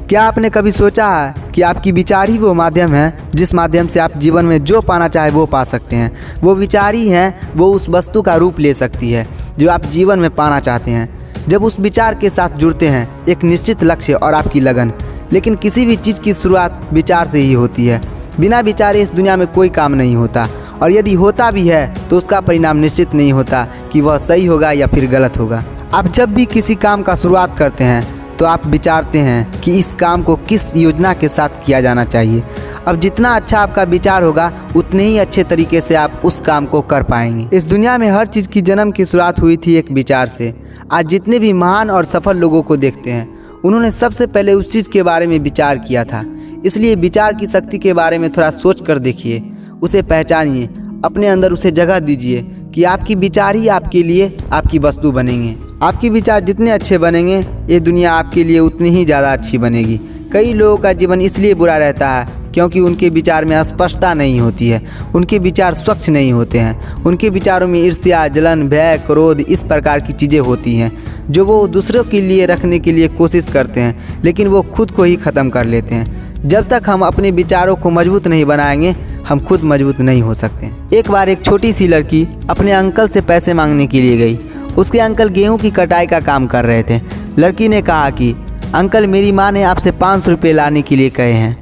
क्या आपने कभी सोचा है कि आपकी विचार ही वो माध्यम है जिस माध्यम से आप जीवन में जो पाना चाहे वो पा सकते हैं। वो विचार ही हैं वो उस वस्तु का रूप ले सकती है जो आप जीवन में पाना चाहते हैं। जब उस विचार के साथ जुड़ते हैं एक निश्चित लक्ष्य और आपकी लगन। लेकिन किसी भी चीज़ की शुरुआत विचार से ही होती है। बिना विचारे इस दुनिया में कोई काम नहीं होता, और यदि होता भी है तो उसका परिणाम निश्चित नहीं होता कि वह सही होगा या फिर गलत होगा। आप जब भी किसी काम का शुरुआत करते हैं तो आप विचारते हैं कि इस काम को किस योजना के साथ किया जाना चाहिए। अब जितना अच्छा आपका विचार होगा उतने ही अच्छे तरीके से आप उस काम को कर पाएंगे। इस दुनिया में हर चीज़ की जन्म की शुरुआत हुई थी एक विचार से। आज जितने भी महान और सफल लोगों को देखते हैं उन्होंने सबसे पहले उस चीज़ के बारे में विचार किया था। इसलिए विचार की शक्ति के बारे में थोड़ा सोच कर देखिए, उसे पहचानिए, अपने अंदर उसे जगह दीजिए कि आपकी विचार ही आपके लिए आपकी वस्तु बनेंगे। आपके विचार जितने अच्छे बनेंगे ये दुनिया आपके लिए उतनी ही ज़्यादा अच्छी बनेगी। कई लोगों का जीवन इसलिए बुरा रहता है क्योंकि उनके विचार में स्पष्टता नहीं होती है, उनके विचार स्वच्छ नहीं होते हैं। उनके विचारों में ईर्ष्या, जलन, भय, क्रोध इस प्रकार की चीज़ें होती हैं जो वो दूसरों के लिए रखने के लिए कोशिश करते हैं, लेकिन वो खुद को ही ख़त्म कर लेते हैं। जब तक हम अपने विचारों को मजबूत नहीं बनाएंगे हम खुद मजबूत नहीं हो सकते। एक बार एक छोटी सी लड़की अपने अंकल से पैसे मांगने के लिए गई। उसके अंकल गेहूं की कटाई का काम कर रहे थे। लड़की ने कहा कि अंकल, मेरी माँ ने आपसे 500 रुपये लाने के लिए कहे हैं।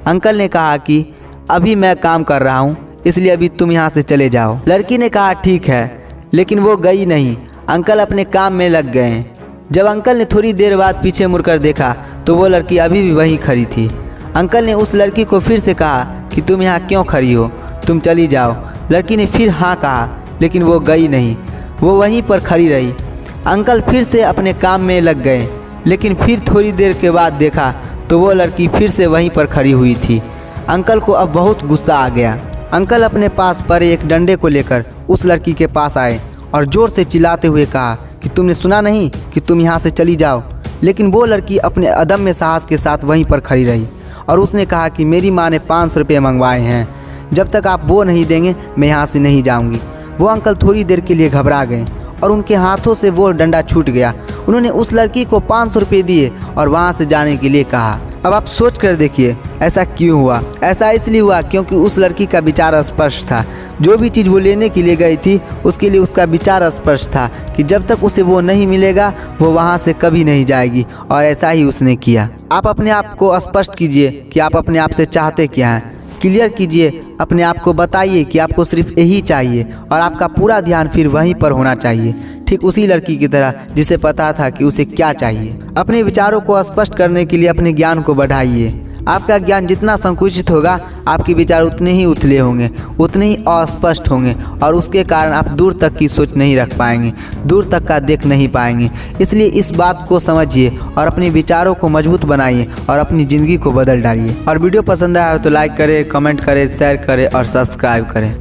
अंकल ने कहा कि अभी मैं काम कर रहा हूँ इसलिए अभी तुम यहाँ से चले जाओ। लड़की ने कहा ठीक है, लेकिन वो गई नहीं। अंकल अपने काम में लग गए हैं। जब अंकल ने थोड़ी देर बाद पीछे मुड़कर देखा तो वो लड़की अभी भी वहीं खड़ी थी। अंकल ने उस लड़की को फिर से कहा कि तुम यहाँ क्यों खड़ी हो, तुम चली जाओ। लड़की ने फिर हाँ कहा, लेकिन वो गई नहीं, वो वहीं पर खड़ी रही। अंकल फिर से अपने काम में लग गए, लेकिन फिर थोड़ी देर के बाद देखा तो वो लड़की फिर से वहीं पर खड़ी हुई थी। अंकल को अब बहुत गुस्सा आ गया। अंकल अपने पास पड़े एक डंडे को लेकर उस लड़की के पास आए और ज़ोर से चिल्लाते हुए कहा कि तुमने सुना नहीं कि तुम यहाँ से चली जाओ। लेकिन वो लड़की अपने अदम्य साहस के साथ वहीं पर खड़ी रही और उसने कहा कि मेरी माँ ने 500 रुपये मंगवाए हैं, जब तक आप वो नहीं देंगे मैं यहाँ से नहीं जाऊँगी। वो अंकल थोड़ी देर के लिए घबरा गए और उनके हाथों से वो डंडा छूट गया। उन्होंने उस लड़की को 500 रुपये दिए और वहाँ से जाने के लिए कहा। अब आप सोच कर देखिए ऐसा क्यों हुआ। ऐसा इसलिए हुआ क्योंकि उस लड़की का विचार स्पष्ट था। जो भी चीज़ वो लेने के लिए गई थी उसके लिए उसका विचार स्पष्ट था कि जब तक उसे वो नहीं मिलेगा वो वहाँ से कभी नहीं जाएगी, और ऐसा ही उसने किया। आप अपने आप को स्पष्ट कीजिए कि आप अपने आप से चाहते क्या हैं। क्लियर कीजिए, अपने आप को बताइए कि आपको सिर्फ यही चाहिए और आपका पूरा ध्यान फिर वहीं पर होना चाहिए, ठीक उसी लड़की की तरह जिसे पता था कि उसे क्या चाहिए। अपने विचारों को स्पष्ट करने के लिए अपने ज्ञान को बढ़ाइए। आपका ज्ञान जितना संकुचित होगा आपके विचार उतने ही उथले होंगे, उतने ही अस्पष्ट होंगे, और उसके कारण आप दूर तक की सोच नहीं रख पाएंगे, दूर तक का देख नहीं पाएंगे। इसलिए इस बात को समझिए और अपने विचारों को मजबूत बनाइए और अपनी ज़िंदगी को बदल डालिए। और वीडियो पसंद आया हो तो लाइक करें, कमेंट करें, शेयर करें और सब्सक्राइब करें।